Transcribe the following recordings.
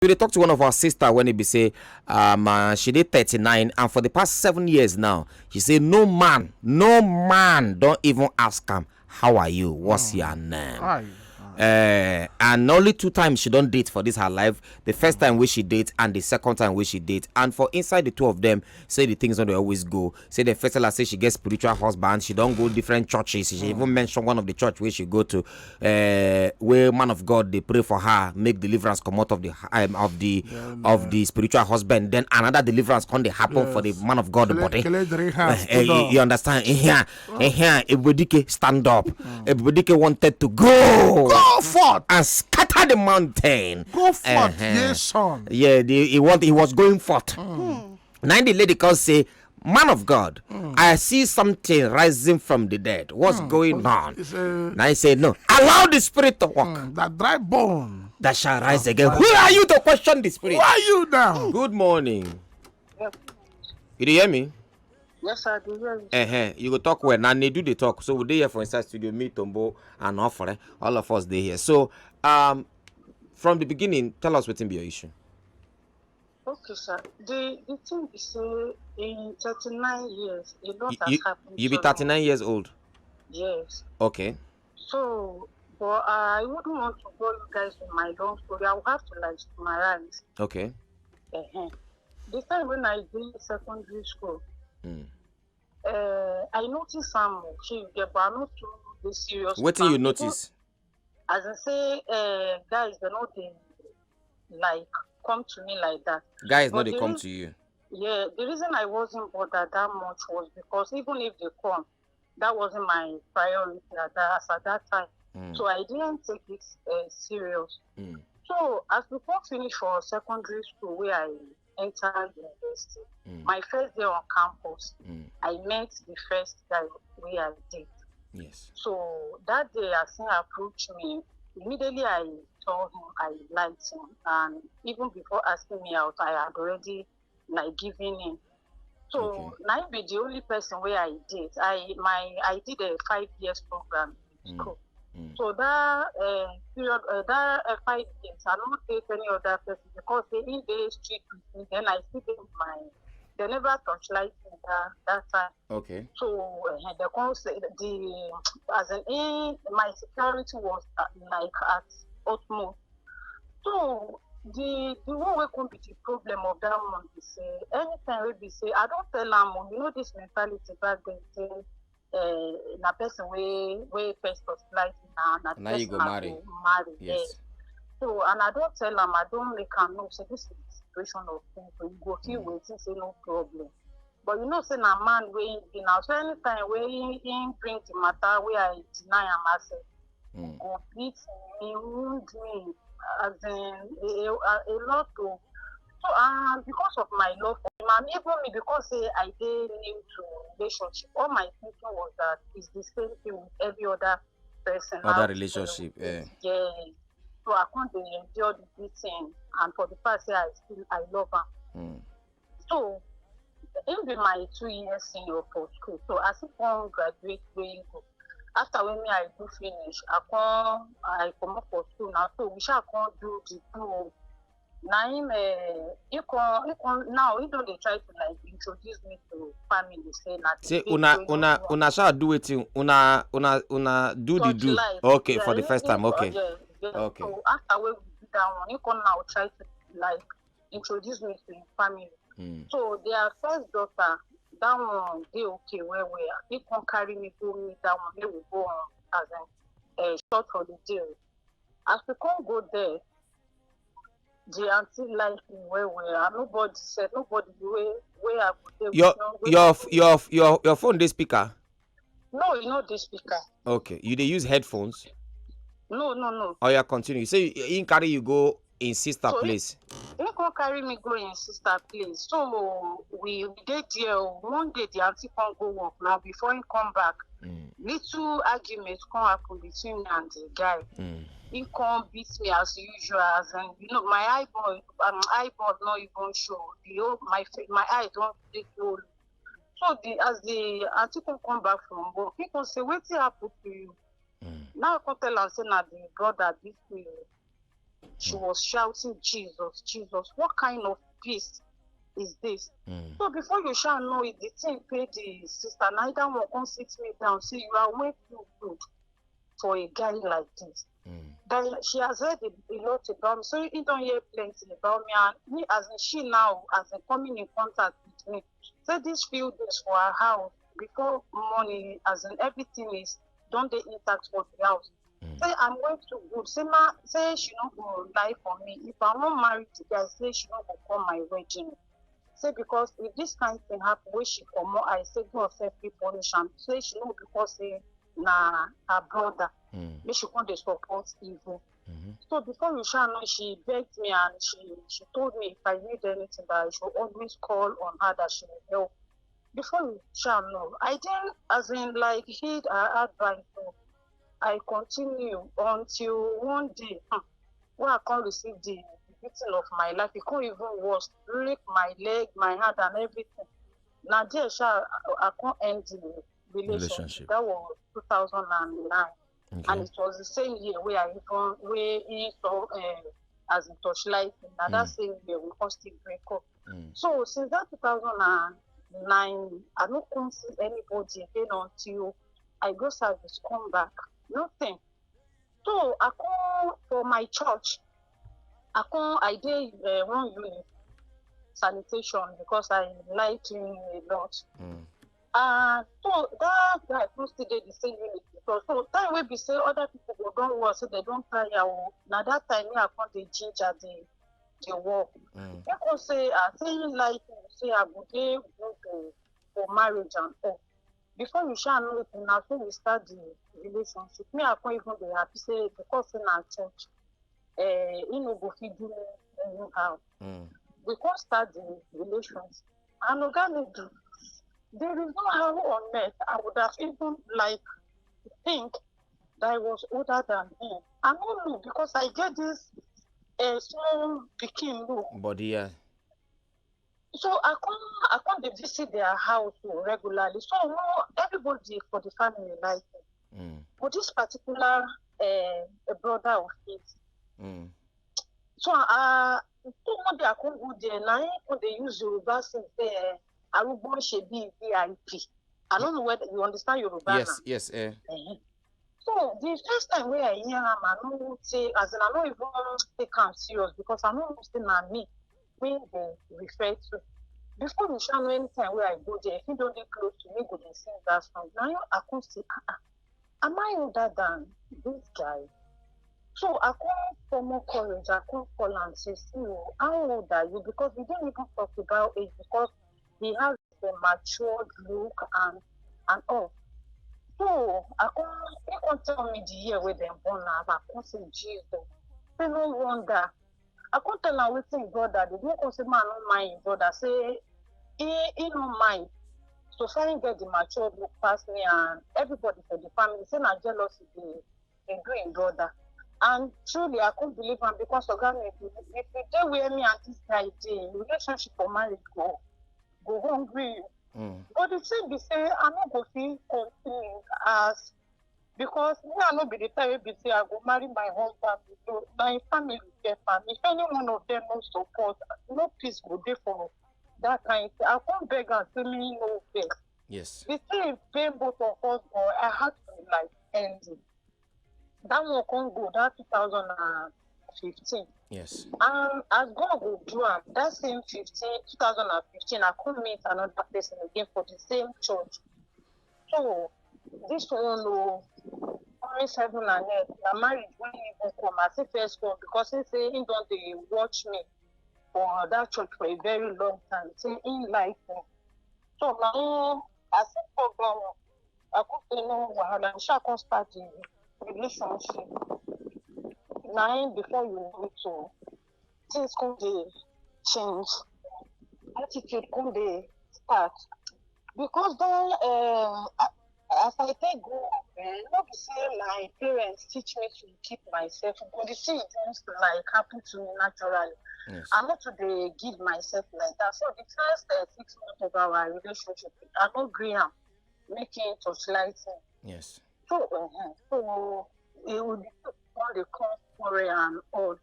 We talk to one of our sister when it be say she did 39, and for the past 7 years now she say no man don't even ask him how are you, what's your name. And only 2 times she don't date for this her life. The first time where she date and the second time where she date. And for inside the two of them, say the things don't they always go. Say the first time say she gets spiritual husband, she don't go different churches. She even mentioned one of the church where she go to, where man of God they pray for her, make deliverance come out of the spiritual husband. Then another deliverance can they happen for the man of God body. You understand? Here, everybody stand up. Everybody wanted to go forth and scatter the mountain. Go forth, yes, son. Yeah, he was going forth. Now the lady can say, man of God, I see something rising from the dead. What's going on? Now he said, no, allow the spirit to walk. That dry bone that shall rise again. Who are you to question the spirit? Who are you now? Good morning. Yep. You hear me? Yes, I do hear you. You go talk when and they do the talk. So we dey here for inside studio, me, Tombo, and Offore. All of us they here. So from the beginning, tell us what's be your issue. Okay, sir. The thing is, in 39 years, a lot has happened. You be 39 years old? Yes. Okay. So, but I wouldn't want to bore you guys with my long story. I will have to like summarize. Okay. The time when I did secondary school, I noticed some but I'm not too serious. What did you notice? As I say, guys, they're not like come to me like that. Guys, not they come to you. Yeah, the reason I wasn't bothered that much was because even if they come, that wasn't my priority at that time. So I didn't take it serious. So as we finish for secondary school, where I entered university, my first day on campus, I met the first guy where I did. Yes. So that day, as he approached me, immediately I told him I liked him, and even before asking me out, I had already like given him. So now be the only person where I did. I did a 5 years program in school. So that period, 5 years, I don't take any other person because they in the street with me. Then I see them they never touch light in that time. Okay. So the concept, my security was like at utmost. So the one way can be the problem of that one is anytime we say I don't tell them, you know this mentality back then say na person way first of life now you go marry. Yes. So and I don't tell them, I don't make them know say this is the situation of things, so you go feel waiting say no problem. But you know say na man wey be now, so anytime wey he bring the matter where I deny him access, go beat me, wound me, as in a lot of. So because of my love for him, and even me because I did new to relationship, all my thinking was that it's the same thing with every other person. Other relationship, yeah. So I can't endure the beating, and for the past year I love him. So it be my 2 years senior for school. So as if I graduate going to, after when I do finish, I come up for school now. So we shall come do the two. Now you can now you don't try to like introduce me to family. Say una shall do it. Una do the do. Okay, for the first time. Okay. Okay. So after we do that one, you can now try to like introduce me to your family. So their first daughter, that one they okay where they can carry me go meet that one, they will go on as a short holiday. As we can't go there, the auntie like me where nobody said nobody where I your phone this speaker? No, you know this speaker. Okay. You they use headphones? No. Oh yeah, continue. So he carry you go in sister place. He can carry me go in sister place. So we did there. One day the auntie can't go work now before he come back. Little arguments can happen between me and the guy. He can't beat me as usual, my eyeball not even show. My eye don't take hold. So as the auntie can come back from work, he can say, "Wetin happen to you?" Now I can tell her say na the brother beat me. She was shouting, Jesus, Jesus, what kind of peace is this? So before you shall know it, the thing paid the sister. Neither one can sit me down. See, you are way too good for a guy like this. That she has heard a lot about me, so you don't hear plenty about me. And me, as in she now, as in coming in contact with me, say this few days for her house before money, as in everything is done the intact for the house. Say I'm going to good. Say she not go lie for me. If I won't marry the guy, say she not go come my wedding. Say because if this kind of thing happen, where she come more, I say God self punish am. Say she know because say na her brother. Make she come dey support evil. So before you shall know, she begged me and she told me if I need anything that I should always call on her that she will help. Before you shall know, I didn't as in like heed her advice. So I continue until one day when I can't receive the beating of my life. It can't even worse. Break my leg, my hand and everything. Now there I can't end the relationship. That was 2009. Okay. And it was the same year where he saw as in torchlight. Now that same year we can't still break up. So since that 2009, I don't come see anybody again until I go service, come back. Nothing. So I come for my church. I did one unit sanitation because I like cleaning a lot. So that guy still did the same unit because so time we be say other people go don't work so they don't tire. Now that time me I found the ginger the work. People say I think like say I go dey go for marriage and all. Before you shall know it, now so we start the relationship. Me I can't even be happy say because in our church, you know go feed me anyhow. We can't start the relationship. And organically, there is no how on earth I would have even like think that I was older than him. I don't know because I get this small picking look. Body, yeah. So I can't visit their house regularly. So no, everybody for the family like him. But this particular brother of his. So one day I can't go there. Now they use Yoruba since there. I will go she be VIP. I don't know whether you understand Yoruba. Yes, now. yes. So the first time where I hear him, I don't say as in I don't even take him serious because I know still na me when they refer to. Before we shall know anytime where I go there, if you don't get close to me, go and sing that song. Now I can't say, am I older than this guy? So I can't for more courage, I can't call and say, see, how old are you? Because we didn't even talk about age because he has a matured look and all. So he can't tell me the year where they're born now. I can't say Jesus. Say no wonder. I can't tell her Wetin brother. They don't say man no mind brother. Say he no mind. So try and get the matured look past me and everybody for the family. Say na jealousy they do in brother. And truly I couldn't believe him because organic if you dey where me and this guy dey, relationship for marriage go hungry. But the thing be say I no go fit continue as because me I no be the time be say I go marry my husband. So my family get family. If any one of them no support, no peace go dey for that kind of thing. I can't beg and say me no vex. Yes. The thing pain both of us, but I had to like end it. That one can't go that 2015. Yes. And as God will do that same 2015, I could meet another person again for the same church. So this one only 7 and 8. The marriage when even come, I say first one because he say he don't they watch me for that church for a very long time. Say he like me. So now I said for God, I could say no wahala. I shall start the relationship. Now before you know to things come dey change, attitude come dey start because then as I take go up, not be say my parents teach me to keep myself, but the thing just like happen to me naturally. Yes. I'm not to dey give myself like that. So the first 6 months of our relationship, I no gree am making torchlighting. Yes. So it would be on the come and all.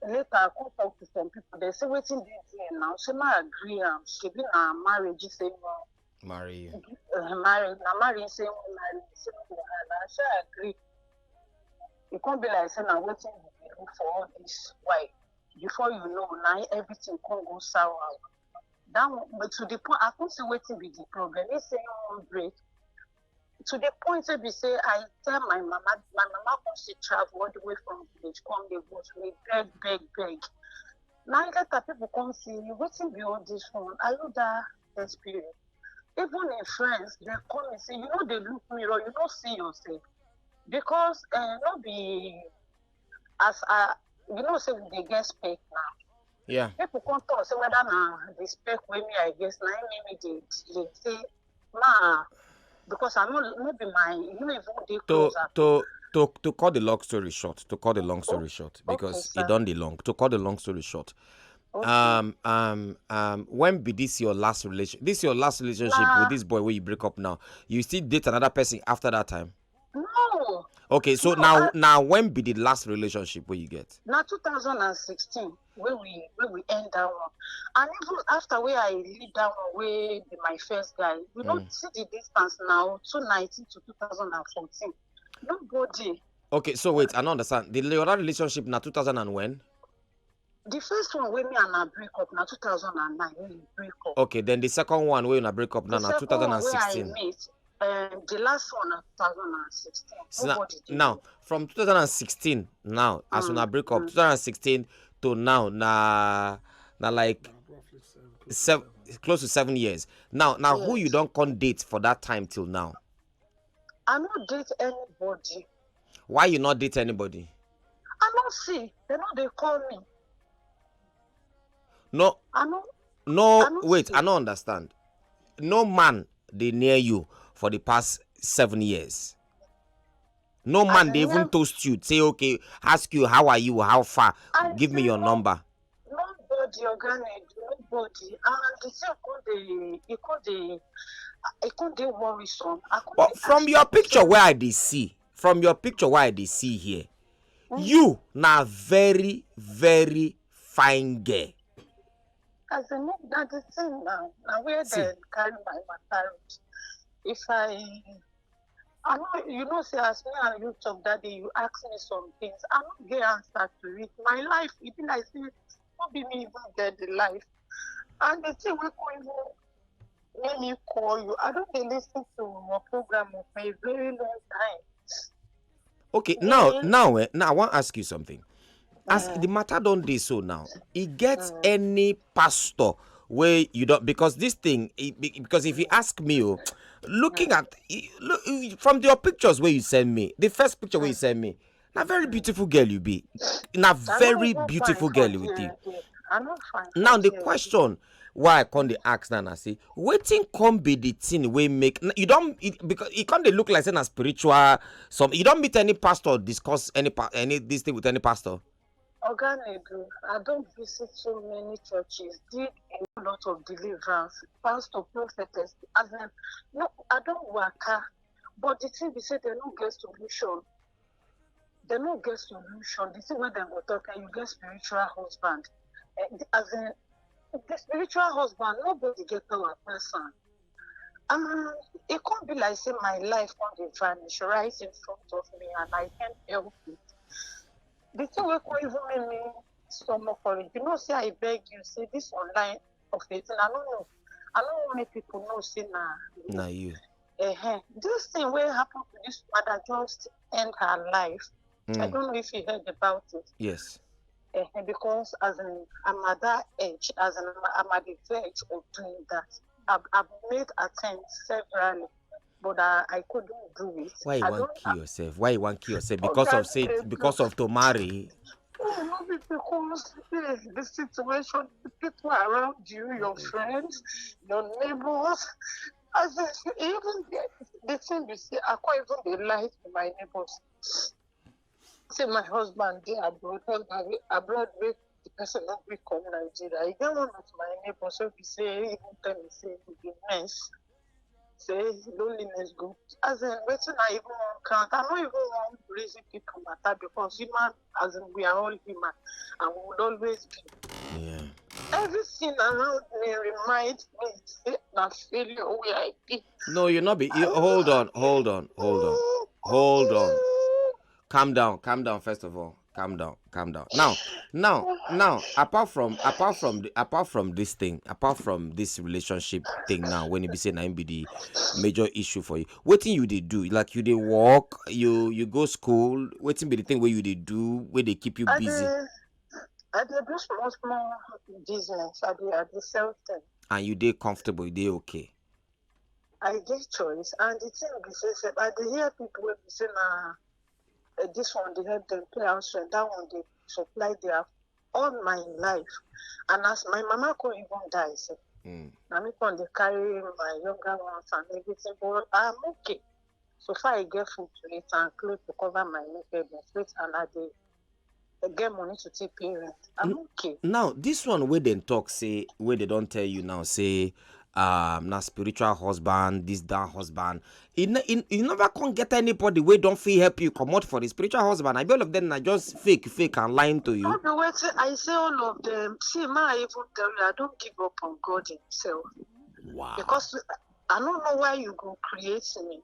later I come talk to some people. They say waiting this now. She might agree. She be na marriage. Say no. Marry you. Married. Na marriage. Say no. Married. Say no. And she agree. It can't be like saying, "I'm waiting for all this." Why? Before you know, now everything can go sour. That one, but to the point, I can't say waiting be the problem. They say one break. To the point where we say, I tell my mama wants to travel all the way from village, come the bush, we beg. Now later people come see you, waiting be all this one. I know that experience. Even in friends, they come and say, you know, they look mirror, you don't see yourself. Because not be as you know, say they get spec now. Yeah. People come talk say whether na the spec with me, I guess now maybe they say nah, because I know maybe my you know even they close To cut the long story short, because sir. it done the long. To cut the long story short, Okay. when be this your last relation? This your last relationship with this boy where you break up now? You still date another person after that time? No. Okay, so No, now when be the last relationship where you get? now 2016 where we end that one, and even after where I leave that one where be my first guy, we don't see the distance now 2019 to 2014. Nobody. Okay, so wait, I don't understand. The other relationship now 2000 and when? The first one where me and I break up now 2009 when we break up. Okay, then the second one where you break up now The second one where I 2016. met, the last one na 2016. So Nobody did. now from 2016 now as when I break up 2016 to now na like close to 7 years. Now who you don't con date for that time till now? I don't date anybody. Why you not date anybody? I don't see. They know they call me. No. Wait, see. I don't understand. No man they near you for the past 7 years. No man they even toast you, say okay, ask you how are you, how far, give me your number. Nobody organic, nobody. And the thing it could be worrisome. But from your picture where I see here, you na very very fine girl. As a move, that's the thing now. Now where they carry my marriage. If I know, you know, say as me and you talk that day, you ask me some things. I don't get answer to it. My life, it be like say, not be me even get the life. And the thing we call even when me call you, I don't dey listen to your program for a very long time. Okay, now I want to ask you something. As the matter don't dey so now, it gets any pastor where you don't, because this thing, because if you ask me, looking at from your pictures where you send me, the first picture where you send me, na very beautiful girl you be, na very beautiful girl you with you. I'm not fine. Now the question why I can't dey ask now, I say, Wetin come be the thing we make you don't because it can't look like saying a spiritual some. You don't meet any pastor discuss any this thing with any pastor. Organic, I don't visit so many churches, did a lot of deliverance, pastor, prophetess, as in, no, I don't work, but the thing they say they don't get solution. They don't get solution. The thing when they go talk, you get spiritual husband. As in, the spiritual husband, nobody get our person. It can't be like say my life can't vanish right in front of me and I can't help it. The thing we can't even make me stomach for it. You know, say I beg you, say this online of it, and I don't know. I don't want make people know, say nah you. This thing will happen to this mother just end her life. I don't know if you heard about it. Yes. Because as I'm at that age, I'm at the verge of doing that. I've made attempts severally, but I couldn't do it. Why you want kill yourself? Why you want kill yourself? Because of to marry? Oh, no, because the situation, the people around you, your friends, your neighbors, as even the thing you see, I can't even be light to my neighbors. Say my husband dey abroad with the person not be come Nigeria. I get one of my neighbors so he say even tell me say it be nice. say loneliness go. As in, wetin I even wan count. I no even want reason people matter because human, as in, we are all human, and we will always be. Yeah. Everything around me reminds me say na failure wey I be. No, you're not. Hold on, hold on, hold on, hold on. Calm down, calm down. First of all, calm down, calm down. Now. Apart from this thing, apart from this relationship thing, now when you be saying be the major issue for you, wetin you dey do? Like you dey work, you go school. Wetin be the thing where you dey do, where they keep you busy, I dey do small business. I dey sell things. and you dey comfortable, you dey okay. I get choice, and the thing be say, I dey hear people wey be say na this one dey help them pay house rent, that one dey supply their all my life, and as my mama come even die, say, na me come dey carry my younger ones and everything, but I'm okay. So far I get food to eat and clothes to cover my nakedness, and I dey get money to take pay rent. I'm okay. Now this one where they talk say, where they don't tell you now say, na spiritual husband, this that husband. You never can get anybody where don't feel help you come out for the spiritual husband. I be all of them are just fake and lying to you. I say all of them. See, ma, I even tell you, I don't give up on God himself. Wow. Because I don't know why you go create me.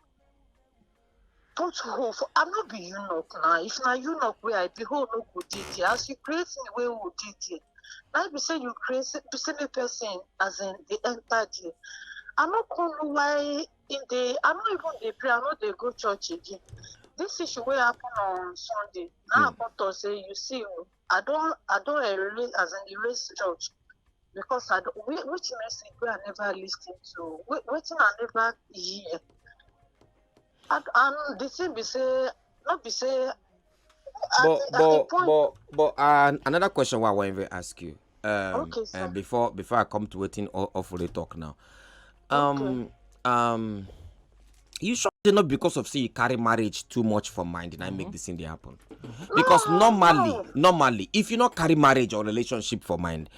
Put hope. I'm not be eunuch now. If na eunuch where I be, who no go did it. As you create me, where who did it. Now be say you create be say me person as in they entered it. I don't know why in the. I don't even they pray. I know they go church again. This issue will happen on Sunday. Now happen to say you see, I don't erase as in erase church because I don't, which message we I never listen to. Wetin I never hear. And the thing be say, not be say. But another question I want to ask you. Okay, sir. Before I come to Wetin awfully talk now. You sure it's not because of say you carry marriage too much for mind and I make this thing dey happen? Because normally, if you not carry marriage or relationship for mind,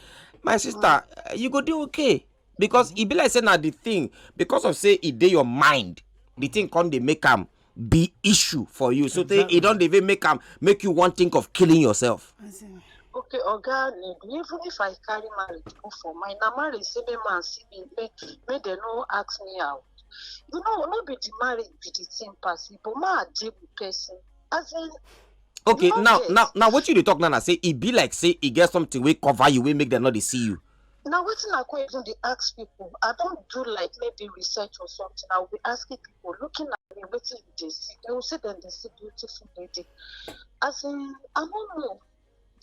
my sister, you go do okay. Because it be like say na the thing, because of say it dey your mind, the thing come dey make am be issue for you. So it don't even make you want think of killing yourself. Okay, Oga, even if I carry marriage go for mine, na marriage say me man see me, make they no ask me out. You know, not be the marriage be the thing pass, but ma deal with person. As in, okay, now what you dey talk now? Say it be like say it get something we cover you, we make them not they see you. Now wetin I go even dey ask people. I don't do like maybe research or something. I will be asking people, looking at me, wetin they see. They will say then they see beautiful lady. As in, I don't know.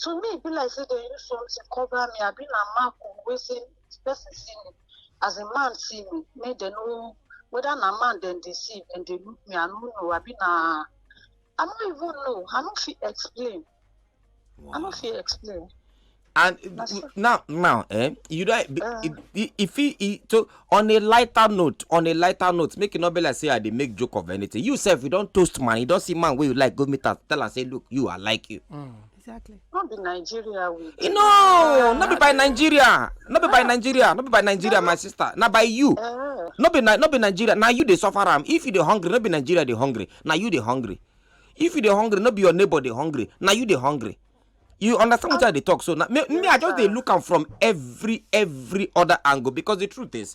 To me, it be like say they use something cover me. I been a mark who say person see me. As a man see me, make they know whether na man then they see and they look me. I don't know. I don't even know. I don't feel explain. Wow. I don't feel explain. And now, you don't. If he so on a lighter note, make it not be like say I dey make joke of anything. You self, you don't toast man, you don't see man where you like go meet her, tell her say, look, you I like you. Exactly. Not be Nigeria. Not be by Nigeria. Not be by Nigeria, my sister. Not by you. Not be Nigeria. Now you they suffer am. If you dey hungry, not be Nigeria they hungry. Now you they hungry. If you dey hungry, not be your neighbor they hungry. Now you they hungry. You understand what they talk? So now, me I just they look am from every other angle, because the truth is,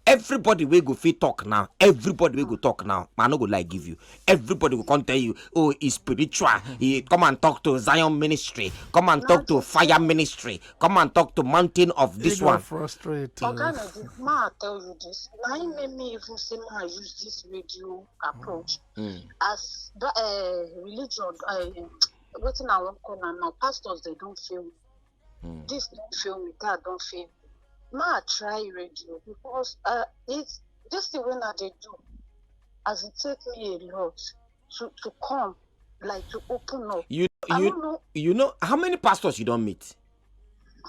everybody will go fit talk now. Everybody will go talk now. Man, no go like give you. Everybody will come tell you, oh, it's spiritual. Come and talk to Zion ministry. Come and talk to Fire ministry. Come and talk to Mountain of this one. Frustrated. Okay, ma tell you this. Now it made me even say ma use this radio approach as the religion. Wetin I want call now, pastors they don't feel me. This don't feel me, that don't feel me. Ma try radio because it's just the way that they do. As it take me a lot to come, like to open up. You know how many pastors you don't meet?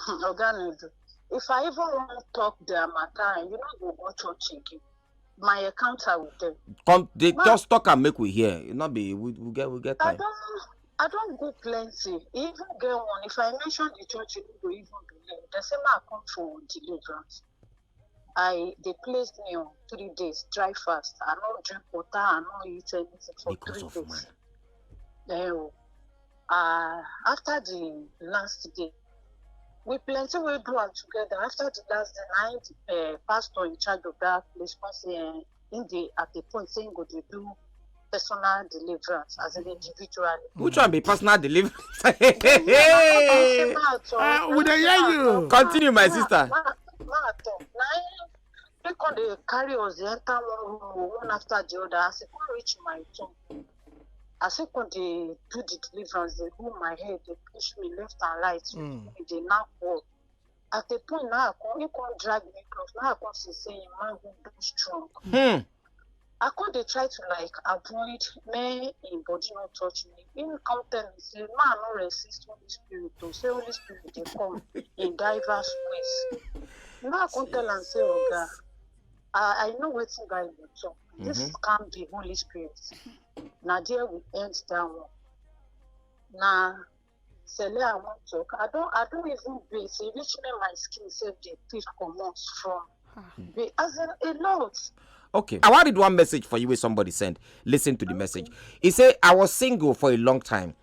Organize. If I even want to talk their matter, you know go church again. My encounter with them. Come, they just talk and make we hear. It not be we get time. I don't go plenty. Even get one. If I mention the church, you go even believe. They say I come for deliverance. they placed me on 3 days dry fast. I don't drink water, I don't eat anything for Because 3 of days. man. After the last day, we plenty we do am together. After the last day, I pastor in charge of that place at the point saying go to do personal deliverance as an individual. Which one be personal deliverance? We dey hear you. Continue, my sister. They come dey carry us dey enter one after the other. As I come reach my turn, as I come dey do the deliverance, they hold my head, they push me left and right, they knock walk. At the point now, he come drag me close. Now I come see say man who do strong. I come dey try to like avoid me in body not touch me. Him come tell me say man no resist Holy Spirit. To say Holy Spirit dey come in diverse ways. Now I come tell am say Oga, I know wetin Bible talk. This can't be Holy Spirit. Now there we end that one. Now Sele I want talk. I don't even breathe. It reach me my skin self dey pick comot from. As in a lot. Okay, I want to read one message for you where somebody sent. Listen to the message. He said, I was single for a long time.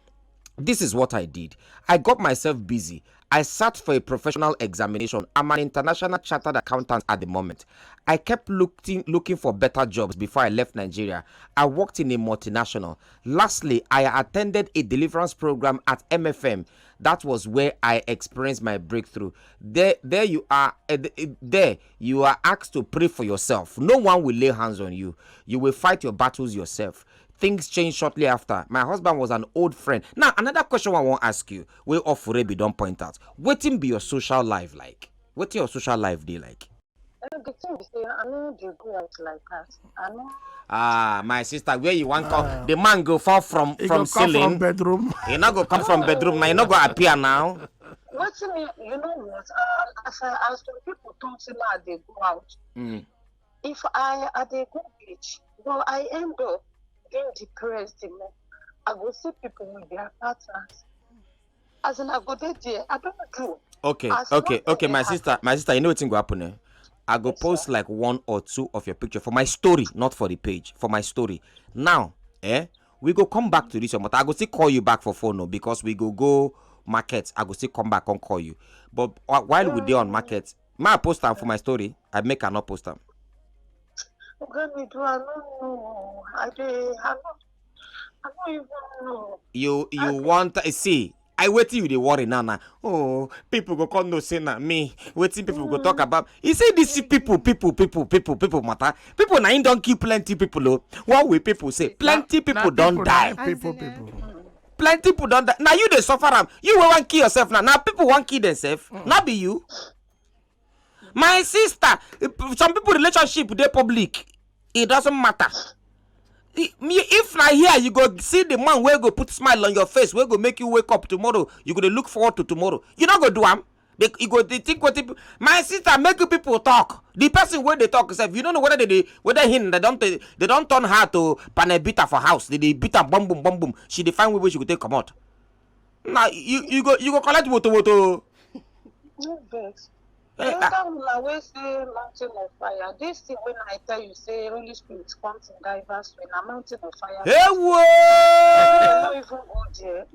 This is what I did. I got myself busy. I sat for a professional examination. I'm an international chartered accountant at the moment. I kept looking for better jobs before I left Nigeria. I worked in a multinational. Lastly, I attended a deliverance program at MFM. That was where I experienced my breakthrough. There you are asked to pray for yourself. No one will lay hands on you. You will fight your battles yourself. Things changed shortly after. My husband was an old friend. Now, another question I want to ask you, where Ofurebi don't point out. Wetin be your social life like? What your social life day like? The thing is, I know they go out like that. I know. My sister, where you want come? The man go fall from ceiling. From bedroom. He not go come from bedroom now. He not go appear now. What's me? You know what? As some people talk to me, they go out. If I at a good beach, well, I end up being depressed. I go see people with their partners. As in, I go there. I don't know. Okay, my sister, you know what's going to happen? Eh? I go post like 1 or 2 of your picture for my story, not for the page, for my story. Now, we go come back to this, but I go still call you back for phone because we go market. I go still come back and call you. But while we there on market, my post them for my story. I make her not post them. Okay, me do I don't know. I don't even know. You want see? I wait till you the worry now. Oh, people go come no say na me. Waiting people go talk about. You say this people matter. People na don't kill plenty people. Oh, what will people say? Plenty people don't die. People. Plenty people don't die. Now you they suffer them. You will want kill yourself now. Now people want kill themselves. Not be you. My sister, some people relationship they public. It doesn't matter. If not here, you go see the man where go put smile on your face, where go make you wake up tomorrow. You go to look forward to tomorrow. You not go do am. You go to think what my sister make you people talk. The person where they talk yourself, you don't know whether they don't turn her to panebita for house. They beat her boom boom. She define where she go take come out. Now you go collect moto. No vex. When say mountain of fire, this thing when I tell you say Holy Spirit comes in diverse way, na mountain of fire. Hey whoa! I don't even go there.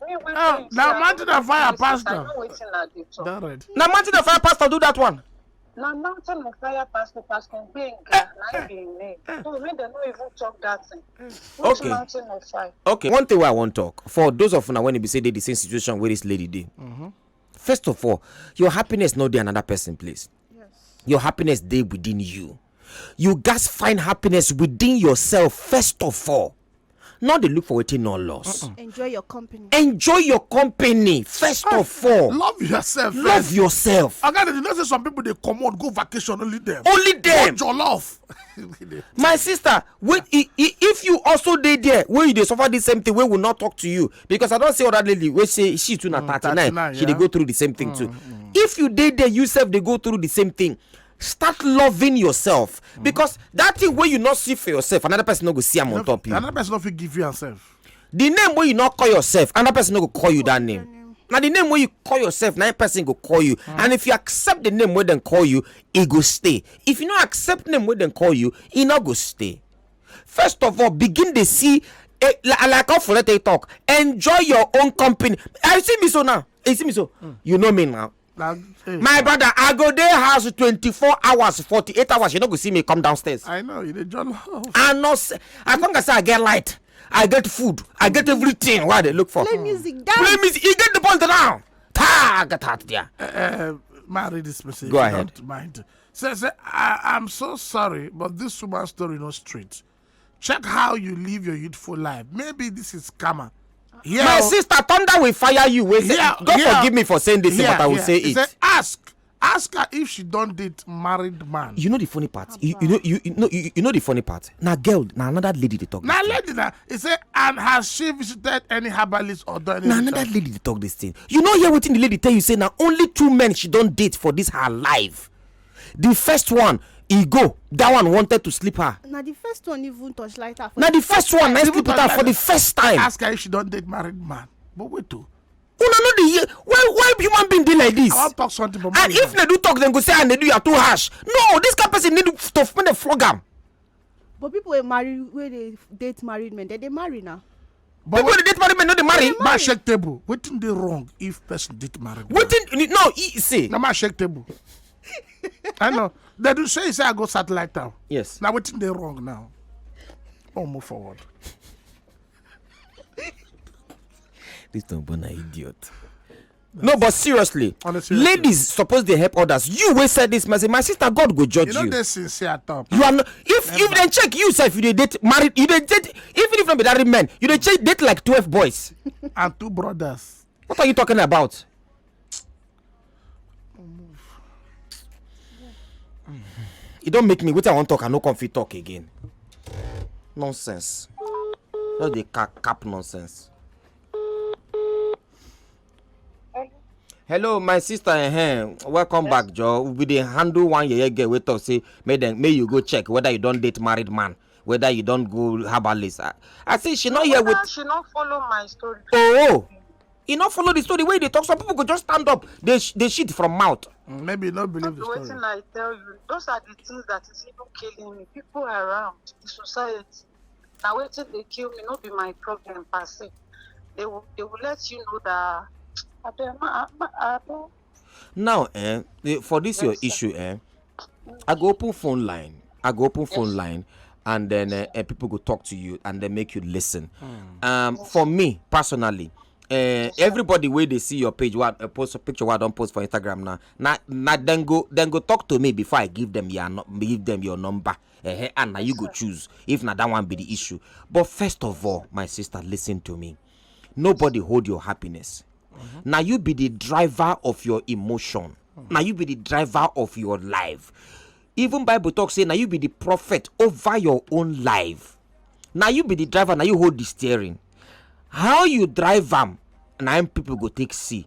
Now mountain of fire pastor. I know wetin I dey talk. Right. Now mountain of fire pastor do that one. Now mountain of fire pastor Benga, na be him name. So make dem no even talk that thing. Which mountain of fire? Okay, one thing I want to talk for those of you when you be say they the same situation where this lady did. First of all, your happiness not there another person, please. Yes. Your happiness there within you. You guys find happiness within yourself first of all. Not they look for waiting no loss. Enjoy your company. Enjoy your company first of all. Love yourself. Love yourself. Again, you know say some people they come out go vacation only them. Only them. Your love. My sister, if you also dey there where you dey suffer the same thing, we will not talk to you because I don't say other lady we say she too na 39. She dey go through the same thing too. If you dey there yourself they go through the same thing. Start loving yourself because that thing where you not see for yourself, another person no go see am on top you. Another person no fit give you yourself. The name where you not call yourself, another person no go call you that name. Now the name where you call yourself, now person go call you. And if you accept the name where them call you, it go stay. If you not accept name where them call you, it not go stay. First of all, begin to see like how for let talk. Enjoy your own company. I see me so now. You see me so. You know me now. My brother, I go there house 24 hours, 48 hours. You don't go see me come downstairs. I know you did your And not as long as I get light, I get food, I get everything. What they look for? Play music, dance. Play music. You get the point now. Get out there. Marry this message. Go ahead. Don't mind. Say, I'm so sorry, but this woman's story no straight. Check how you live your youthful life. Maybe this is karma. Yeah, My sister, thunder will fire you. God forgive me for saying this, but I will say it. Say, ask her if she don't date married man. You know the funny part. You know the funny part. Now, girl, now another lady they talk. Now, this lady, now, he say, and has she visited any herbalist or done now any another lady they talk this thing. You know here waiting the lady tell you say now only 2 men she don't date for this her life. The first one, he go. That one wanted to sleep her. Now the first one even touch lighter. Now the first one, I sleep with her for the first time. Ask her if she don't date married man. But wait too. Una know the why human being dey like this? I want to talk something about And if Nedu talk, then go say, Nedu, you are too harsh. No, this kind of person need to when they flog am. But people were married where they date married men. They marry now. But People dey date married men, no dey marry. ma shake table. Wetin dey wrong if person date married man? Wetin? No, he say. Now ma shake table. I know. They do say I go satellite town. Yes. Now wetin dey wrong now? Oh, move forward. This Tombo na idiot. No, but seriously, Honestly, ladies supposed they help others. You will say this message. My sister, God go judge You you. know they sincere top. You are not, if they check you self, you dey date married, you dey date even if not be married men, you dey date like 12 boys. And 2 brothers. What are you talking about? It don't make me what I want to talk and no comfy talk again. Nonsense. Just the cap nonsense. Hello, my sister. Welcome back, Joe. We dey handle one year girl. We talk say, may you go check whether you don't date married man, whether you don't go herbalist. I say she not here with. She not follow my story. Oh, you not follow the story where they talk. Some people could just stand up. They shit from mouth. Maybe you not believe the story. Wetin I tell you, those are the things that is even killing me. People around the society. Now wetin they kill me, not be my problem per se. They will let you know that. I don't. Now, for this your issue, I go open phone line. And then people go talk to you and they make you listen. For me personally, everybody where they see your page, what post a picture, what I don't post for Instagram now then go talk to me before I give them your number. And now you go choose if not that one be the issue. But first of all, my sister, listen to me. Nobody hold your happiness. Now you be the driver of your emotion. Now you be the driver of your life. Even Bible talk say now you be the prophet over your own life. Now you be the driver, now you hold the steering. How you drive them, now people go take see.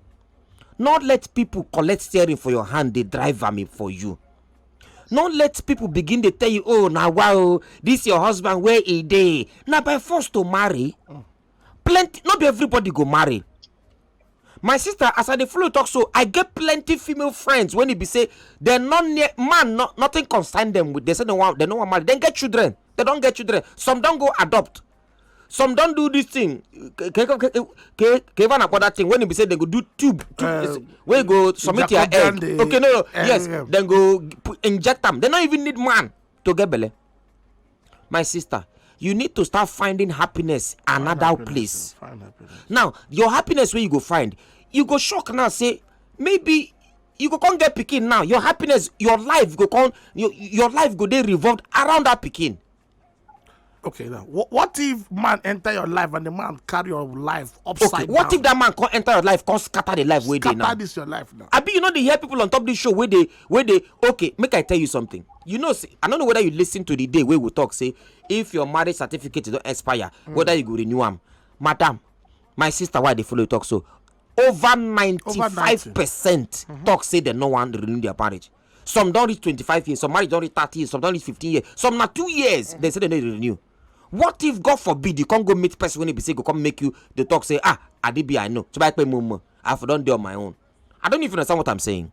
Not let people collect steering for your hand, they drive them for you. Not let people begin to tell you, oh now wow, this your husband where he day. Now by force to marry, plenty, not everybody go marry. My sister, as I dey follow talk so, I get plenty female friends when it be say they're not near man, nothing concern them with. They say they don't want marry. Then get children. They don't get children. Some don't go adopt. Some don't do this thing. Kevin about that thing when it be say they go do tube. Where you go submit your egg. Okay, no. Yes. Then go inject them. They don't even need man to get belly. My sister, you need to start finding happiness another place. Now, your happiness where you go find, you go shock now, say, maybe you go come get pikin now. Your happiness, your life go come, your life go dey revolved around that pikin. Okay, now, what if man enter your life and the man carry your life upside down? What if that man come enter your life, come scatter the life where they now? Scatter this your life now. Abi, you know they hear people on top this show where they okay, make I tell you something. You know, say, I don't know whether you listen to the day where we talk, say, if your marriage certificate don't expire, whether you go renew them. Madam, my sister, why they follow talk so? Over 95% talk say they no one renew their marriage. Some don't reach 25 years, some marriage don't reach 30 years, some don't reach 15 years, some not 2 years. They say they need to renew. What if God forbid you can't go meet person when he be say go come make you the talk say Adibi I know. So I pay mum. I've done it on my own. I don't even understand what I'm saying.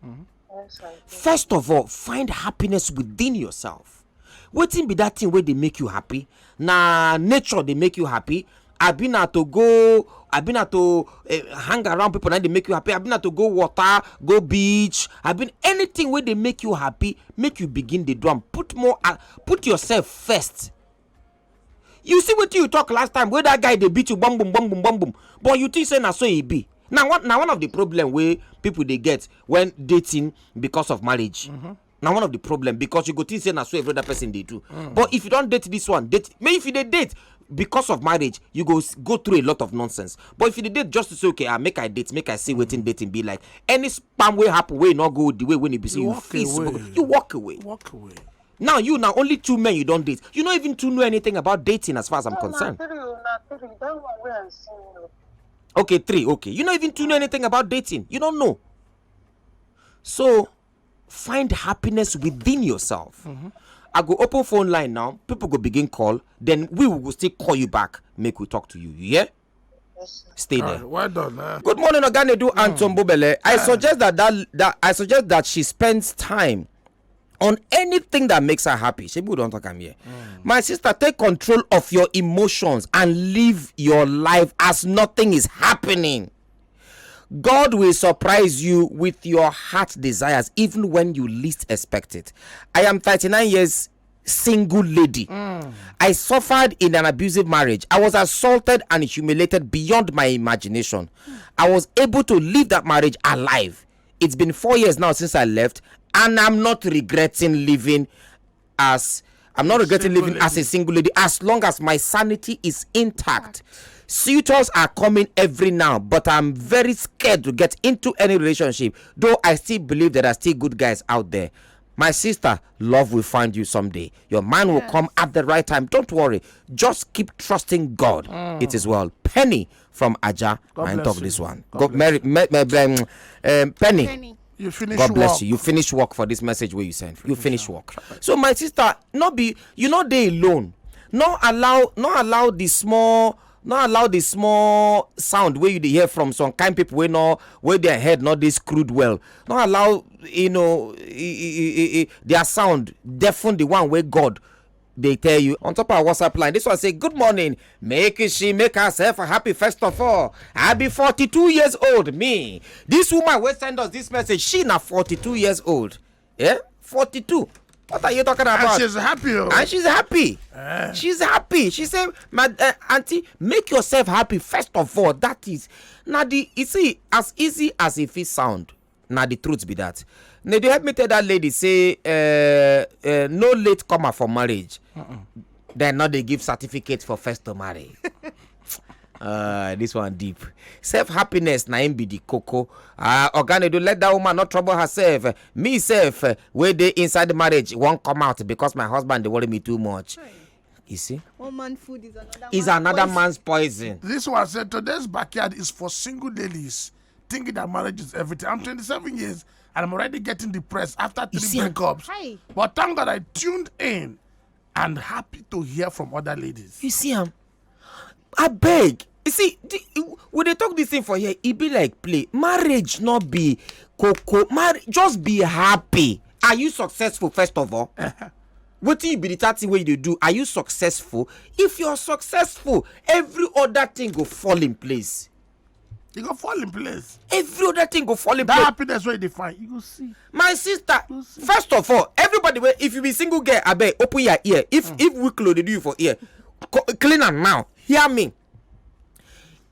Yes, I do. First of all, find happiness within yourself. Wetin be that thing where they make you happy? Na nature they make you happy. I've been out to go. I've been out to hang around people and they make you happy. I've been out to go water, go beach. I've been anything where they make you happy, make you begin the drum. Put yourself first. You see what you talk last time where that guy they beat you, bum boom, bum boom, bum boom. But you think say na so he be. Now one of the problem where people they get when dating because of marriage. Now one of the problem because you go think say na so every other person they do. But if you don't date this one, maybe if you they date because of marriage, you go through a lot of nonsense. But if you date just to say, okay, I date, make I see wetin dating be like. Any spam way happen, way not go the way when it be say you walk away. Walk away. Now only 2 men you don't date. You don't even to know anything about dating as far as I'm concerned. Three. That one where I see you. Okay, 3. Okay, you don't even to know anything about dating. You don't know. So find happiness within yourself. I go open phone line now. People go begin call. Then we will still call you back. Make we talk to you. Yeah. Yes, sir. Stay there. Well done. Good morning, Nedu and Tombo. I suggest that she spends time on anything that makes her happy. She don't talk here. My sister, take control of your emotions and live your life as nothing is happening. God will surprise you with your heart desires even when you least expect it. I am 39 years single lady. I suffered in an abusive marriage. I was assaulted and humiliated beyond my imagination. I was able to leave that marriage alive. It's been 4 years now since I left, and I'm not regretting living as a single lady as long as my sanity is intact. Suitors are coming every now, but I'm very scared to get into any relationship, though I still believe there are still good guys out there. My sister, love will find you someday. Your man will come at the right time. Don't worry. Just keep trusting God. It is well. Penny from Aja. I talk this one. Penny. You finish God bless work. you. You finish work for this message where you send. You finish work. So my sister, you not they alone. Not allow the small sound where you hear from some kind people where their head not this screwed well. Not allow their sound deafen the one where God they tell you on top of our WhatsApp line. This one say, good morning. Make herself happy first of all. I be 42 years old. Me. This woman will send us this message. She na 42 years old. Yeah? 42. What are you talking about? And she's happy. And she's happy. She's happy. She said, my auntie, make yourself happy first of all. That is now you see, as easy as if it sound. Now the truth be that. Now they help me tell that lady say no late comer for marriage. Then now they give certificate for first to marry. This one deep. Self-happiness na him be the coco. Nedu, let that woman not trouble herself. Me self, where they inside the marriage won't come out because my husband they worry me too much. You see? One man food is another man's poison. This one said today's backyard is for single ladies thinking that marriage is everything. I'm 27 years and I'm already getting depressed after 3 breakups. Hi. But thank God I tuned in and happy to hear from other ladies. You see, I beg. You see, when they talk this thing for here, it be like play. Marriage not be coco. Just be happy. Are you successful first of all? What you be the third thing where you do? Are you successful? If you're successful, every other thing go fall in place. You go fall in place. Every other thing go fall in That place. happiness where you define, you go see. My sister, first of all, everybody, if you be single girl, I beg, open your ear. If we close they do you for ear, clean am now. Hear me.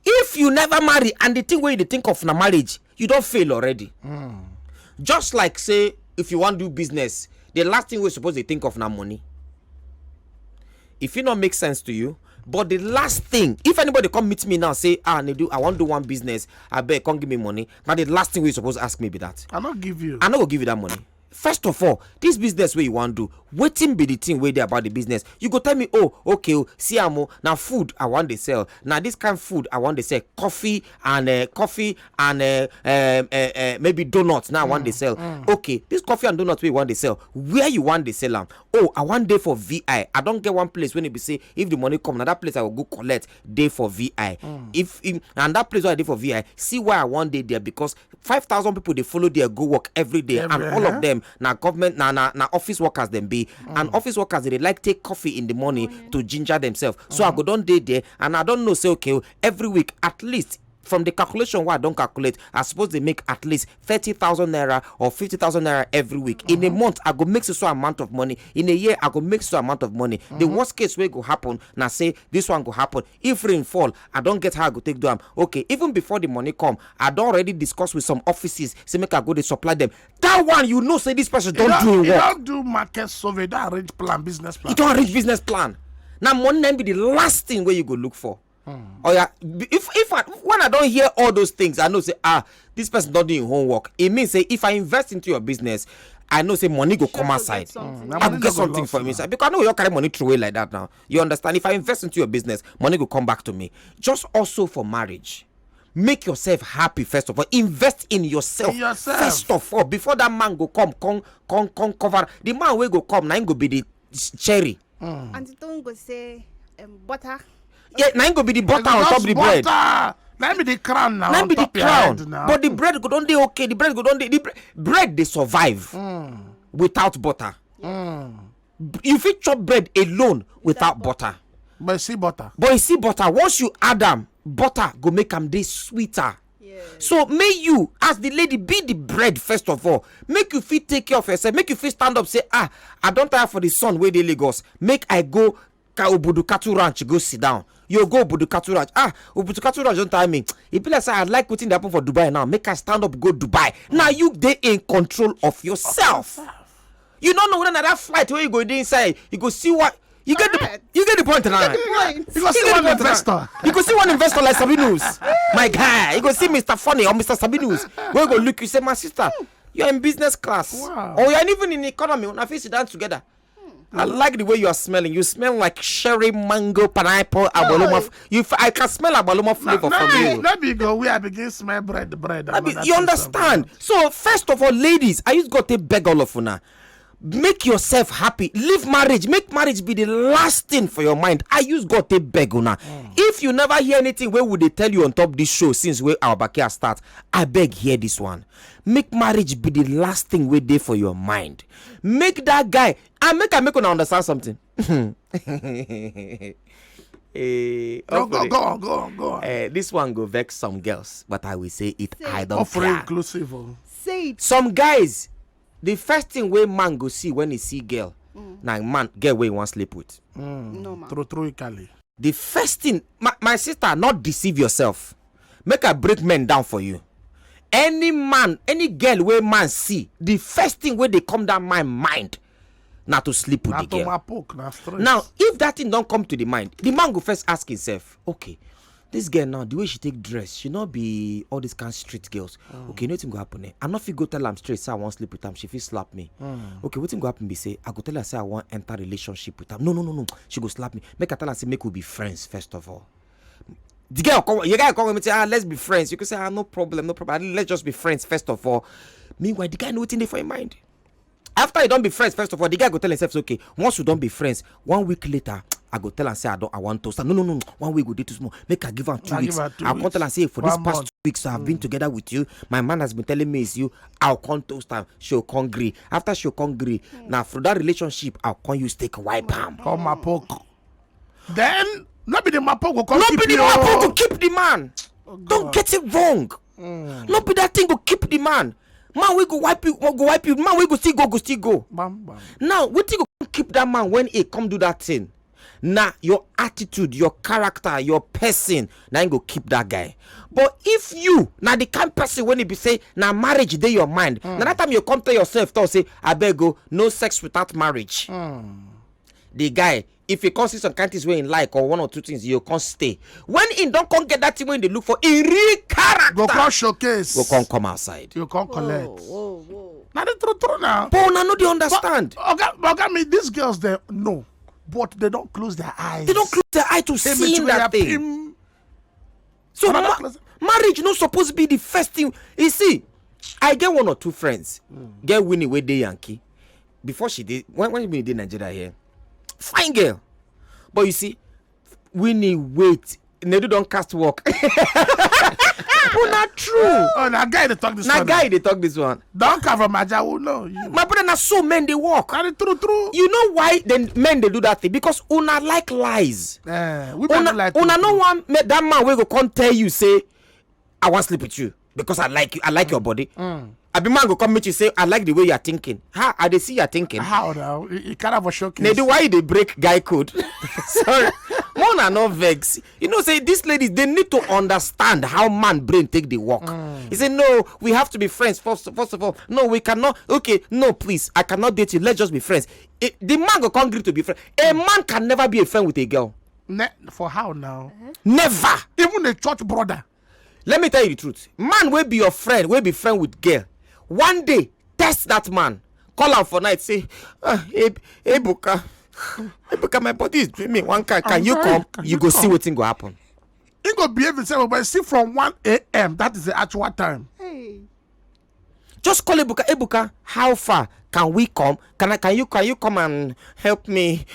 If you never marry and the thing where you think of na marriage, you don't fail already. Just like say, if you want to do business, the last thing we're supposed to think of na money. If it not make sense to you, but the last thing, if anybody come meet me now say, Nedu, I want to do one business, I beg, come give me money. Now the last thing we're supposed to ask me be that. I not give you. I not go give you that money. First of all, this business where you want to do, wetin be the thing where they about the business? You go tell me, oh, okay, see amo, now food I want to sell. Now this kind of food I want to sell, coffee and maybe donuts. Now I want to sell. Okay, this coffee and donuts we want to sell. Where you want to sell them? Oh, I want day for VI. I don't get one place when it be say if the money come, now that place I will go collect day for VI. If and that place where I day for VI, see why I want day there because 5,000 people they follow there go work every day, and all of them now government now office workers them be, and office workers they like take coffee in the morning to ginger themselves. So I go down day there, and I don't know say okay every week at least. From the calculation why I don't calculate, I suppose they make at least 30,000 naira or 50,000 naira every week. In a month, I go make so amount of money. In a year, I go make so amount of money. The worst case way go happen. Now say this one go happen. If rain fall, I don't get how I go take them. Okay, even before the money come, I don't already discuss with some offices. Say make I go to supply them. That one you know say this person don't do it. You don't do market survey. Don't arrange plan, business plan. You don't arrange business plan. Now money then be the last thing where you go look for. Oh yeah, when I don't hear all those things, I know say this person not doing homework. It means say if I invest into your business, I know say money go come outside. I go get something from inside because I know you carry money through away like that now. You understand? If I invest into your business, money go come back to me. Just also for marriage. Make yourself happy first of all. Invest in yourself. First of all before that man go come cover. The man will go come now him go be the cherry. And don't go say butter. Yeah, now go be the butter on top of the bread. Let me the crown now. Let me the crown. But the bread go don't dey okay. The bread go don't dey. The bread they survive without butter. You fit chop bread alone without butter. But you see butter. Once you add them, butter go make them dey sweeter. Yeah. So may you, as the lady, be the bread first of all. Make you fit take care of yourself. Make you fit stand up. Say I don't tire for the sun where they Lagos. Make I go Obudu Cattle Ranch go sit down. You go Obudu Cattle Ranch. Obudu Cattle Ranch don't tell me. It be like say I like wetin dey happen for Dubai now. Make I stand up go Dubai. Now you dey in control of yourself. You don't know when that flight where you go inside. You go see what you get the point now. You go see one investor. You go see one investor like Sabinus. My guy. You go see Mr. Funny or Mr. Sabinus. Where you go look you say my sister. You're in business class. Wow. Or you're even in economy. When I face sit down together. I like the way you are smelling. You smell like cherry, mango, pineapple, abaloma. I can smell abaloma flavor from you. Let me go where I begin smell bread. You understand? So first of all, ladies, I just got to beg all of you now. Make yourself happy. Leave marriage. Make marriage be the last thing for your mind. I use God to beg una. If you never hear anything, where would they tell you on top this show since where our backyard start? I beg hear this one. Make marriage be the last thing we do for your mind. Make that guy and make una understand something. Go on. This one go vex some girls, but I will say it. I don't Offer care. Inclusive. Say it. Some guys. The first thing where man go see when he see girl, now man girl where he want sleep with. No man. True, Kali. The first thing, my sister, not deceive yourself. Make I break men down for you. Any man, any girl where man see, the first thing where they come down my mind, not to sleep with the girl. Now, if that thing don't come to the mind, the man go first ask himself, okay, this girl now, the way she take dress, she not be all these kind of street girls. Okay, nothing go happen. I not fit go tell her straight, say I want sleep with her. She fit slap me. Okay, what thing go happen? Be say I go tell her say I want enter relationship with her. No. She go slap me. Make her tell her say make we be friends first of all. The girl come, your guy come and say let's be friends. You can say no problem. Let's just be friends first of all. Meanwhile, the guy know what's in there for your mind. After you don't be friends, first of all, the guy go tell himself, okay, once you don't be friends, 1 week later, I go tell and say I want to start. No. 1 week go dey too small. Make I give her 2 weeks. I'll come tell and say for this past 2 weeks I've been together with you. My man has been telling me it's you. I'll come toast her. She'll come agree. After she'll come agree, now for that relationship, I'll come use take a wipe palm. Come my poke. Then not be the mapo go come. Not be the mapo go keep the man. Don't get it wrong. Not be that thing go keep the man. Man, we go wipe you. Man, we go still go. Bam. Now, what you go keep that man when he come do that thing? Now, your attitude, your character, your person, now you go keep that guy. But if you, now the kind of person when he be say, now marriage dey your mind. Now that time you come to yourself, to say, I beg go, no sex without marriage. The guy, if he can't see some kind of things where he like or 1 or 2 things, you can't stay. When he don't come get that thing when they look for in real character, go come showcase. Go come outside. You can't collect. Whoa. Now the true now. But una no dey understand. Okay, me these girls they know, but they don't close their eyes. They don't close their eye to see that thing. So marriage no supposed to be the first thing. You see, I get one or two friends. Get Winnie wey dey Yankee. Before she did, when we did Nigeria here, fine girl. But you see, Winnie wait. Nedu don't cast work. But not true. Oh, that guy they talk this one. That guy they talk this one. Don't cover Maja will know you. My brother, na so men they walk. And true. You know why then men they do that thing? Because una like lies. Women don't like una no one that man will go come tell you say, I want to sleep with you because I like you. I like your body. I be man go come meet you say I like the way you're thinking. How I they see you're thinking? How now? You can't have a showcase. Nedu, why they break guy code? Sorry, more are not vex. You know, say these ladies they need to understand how man brain take the work. He said no, we have to be friends first of all. No, we cannot. Okay, no, please, I cannot date you. Let's just be friends. The man go come agree to be friends. A man can never be a friend with a girl. For how now? Never. Even a church brother. Let me tell you the truth. Man will be your friend, will be friend with girl. One day, test that man. Call him for night. Say, hey, Buka, my body is dreaming. One can you come? You go see what thing go happen. He go behave himself, but see from 1 a.m. That is the actual time. Hey. Just call Ebuka. Ebuka, how far can we come? Can you come and help me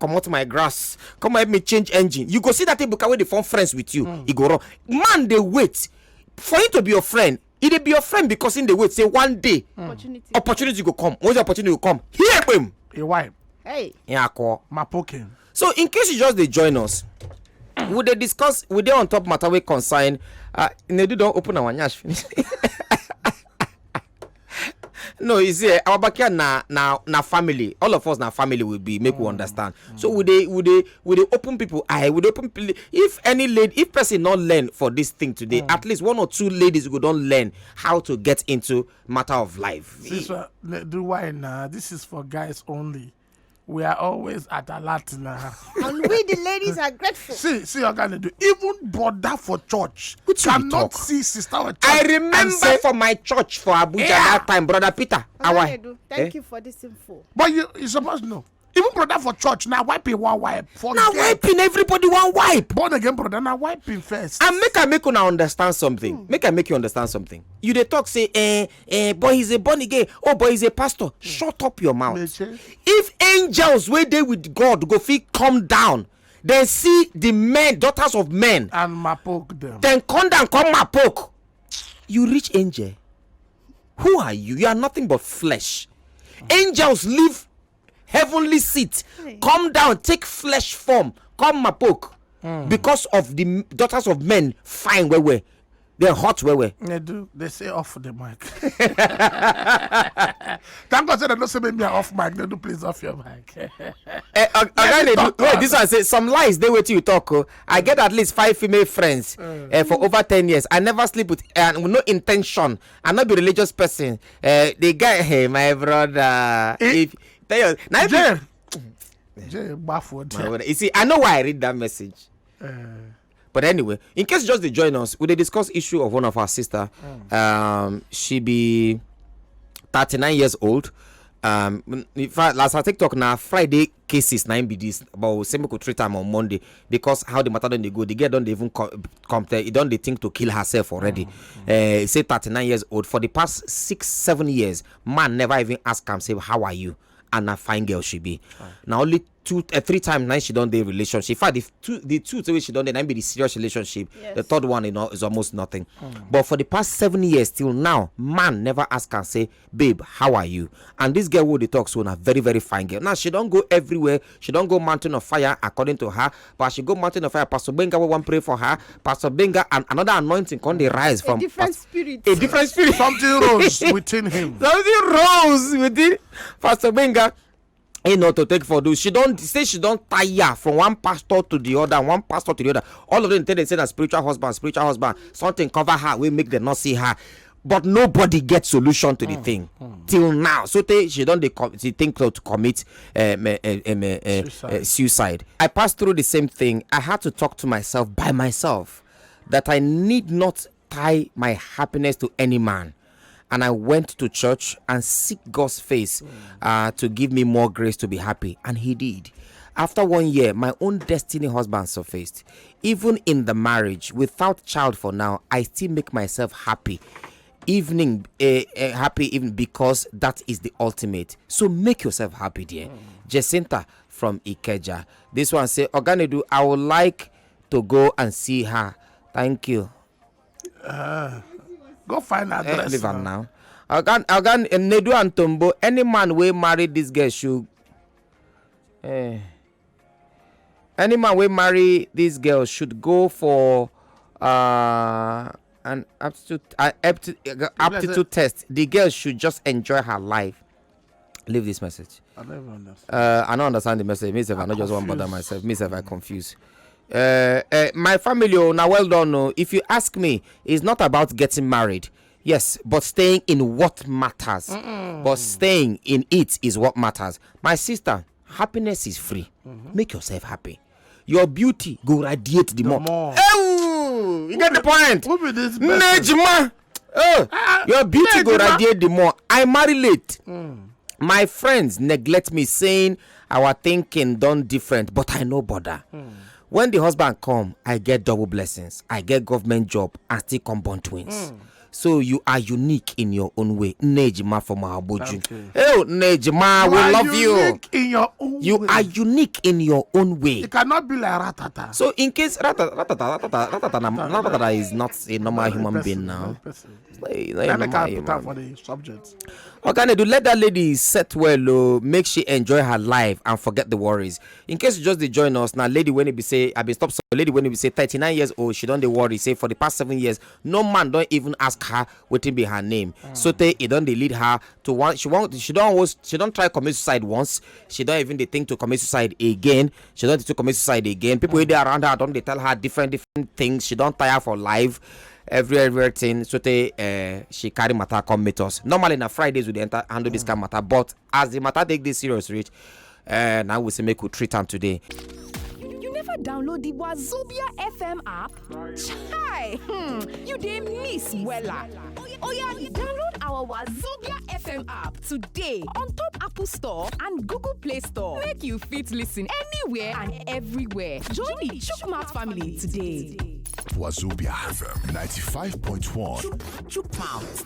come out my grass? Come help me change engine. You go see that Ebuka where they form friends with you. He go wrong. Man, they wait for him to be your friend. He be your friend because in the wait say one day opportunity go come. Once the opportunity will come, hear him. A wife. Hey. Yeah, call. My poking. So in case you just they join us, would they discuss? Would they on top matter we consign? Nedu don't open our nyash finish. No, you see, our backyard na family. All of us na family will be make we understand. So would they open people eye? Would they open if any lady, if person not learn for this thing today, at least 1 or 2 ladies who don't learn how to get into matter of life. Do why now? This is for guys only. We are always at a lot now. And we the ladies are grateful. See, you're gonna do. Even brother for church cannot see sister for church. I remember for my church for Abuja that time, brother Peter. Thank you for this info. But you supposed to know. Even brother for church now wiping one wipe. Now wiping everybody one wipe. Born again brother now wiping first. And make you understand something. Make you understand something. You they talk say boy he's a born again. Oh boy he's a pastor. Shut up your mouth. If angels where they with God go feel come down, then see the men, daughters of men, and mapoke them. Then come down, come mapoke. You reach angel. Who are you? You are nothing but flesh. Angels live heavenly seat, come down, take flesh form, come mapoke, because of the daughters of men fine where they're hot where they say off the mic. Thank God they don't say me off mic. They do please off your mic. Wait, this one say some lies they wait till you talk. I get at least 5 female friends for over 10 years. I never sleep with no intention. I'm not be religious person. The guy, hey my brother, if Jay, you see, I know why I read that message. But anyway, in case you just join us, we discuss issue of one of our sister. She be 39 years old. In fact, last I TikTok now Friday cases 9 be this, but we say we could treat time on Monday because how the matter don't they go. The girl don't even come there. He don't they think to kill herself already. He say 39 years old. For the past 6-7 years, man never even ask him say how are you. And a fine girl she be. Now only 2-3 times now she done the relationship. In fact, the two ways she done then be the serious relationship. Yes. The third one is almost nothing. But for the past 7 years till now, man never ask her say, babe, how are you? And this girl who they talk so a very very fine girl. Now she don't go everywhere. She don't go mountain of fire according to her. But she go mountain of fire. Pastor Benga will want pray for her. Pastor Benga and another anointing can they rise from a different spirit. A different spirit. Something rose within him. Something rose within Pastor Benga. To take for those. She don't tire from one pastor to the other, All of them tell they say that spiritual husband, something cover her, we make them not see her. But nobody gets solution to the thing till now. So she think to commit suicide. I passed through the same thing. I had to talk to myself by myself that I need not tie my happiness to any man. and I went to church and seek God's face to give me more grace to be happy, and He did. After 1 year, my own destiny husband surfaced. Even in the marriage, without child for now, I still make myself happy. Happy even because that is the ultimate. So make yourself happy, dear. Jacinta from Ikeja. This one say, Oganedu, I would like to go and see her. Thank you. Go find address. Leave her now. Ogan Nedu and Tombo. Any man will marry this girl should. Any man will marry this girl should go for an aptitude test. The girl should just enjoy her life. Leave this message. I never understand. I don't understand the message. Me self, I not just want to bother myself. Me self, I confused. My family, now well done. No. If you ask me, it's not about getting married. Yes, but staying in what matters. But staying in it is what matters. My sister, happiness is free. Make yourself happy. Your beauty go radiate the more. Oh, you get the point. Who be this Nejma. Your beauty go radiate the more. I marry late. My friends neglect me, saying our thinking done different, but I no bother. When the husband come, I get double blessings. I get government job and still come born twins. So you are unique in your own way. Nejima from Abuju. Oh, Nejima, we love you. In your own you way. are unique in your own way. It cannot be like Ratata. So in case Ratata is not a normal human being now. For the subject. Okay, let that lady set well, make she enjoy her life and forget the worries. In case you just join us now, lady when it be say, I be stop. So lady when it be say 39 years old, she don't dey worry. Say for the past 7 years, no man don't even ask her what be her name. So they don't lead her to one. She don't try commit suicide once. She don't even think to commit suicide again. She don't to commit suicide again. People they around her don't they tell her different things. She don't tire for life. Everything. So she carry matter come meet us. Normally na Fridays we dey handle this kind of matter, but as the matter take this serious reach, now we say make we treat am today. You never download the Wazobia FM app? Chai! You dey miss wella. Oh yeah, download our Wazobia FM app today on top Apple Store and Google Play Store. Make you fit listen anywhere and everywhere. Join the Chukmouth family today. Wazobia FM 95.1. Chukmouth.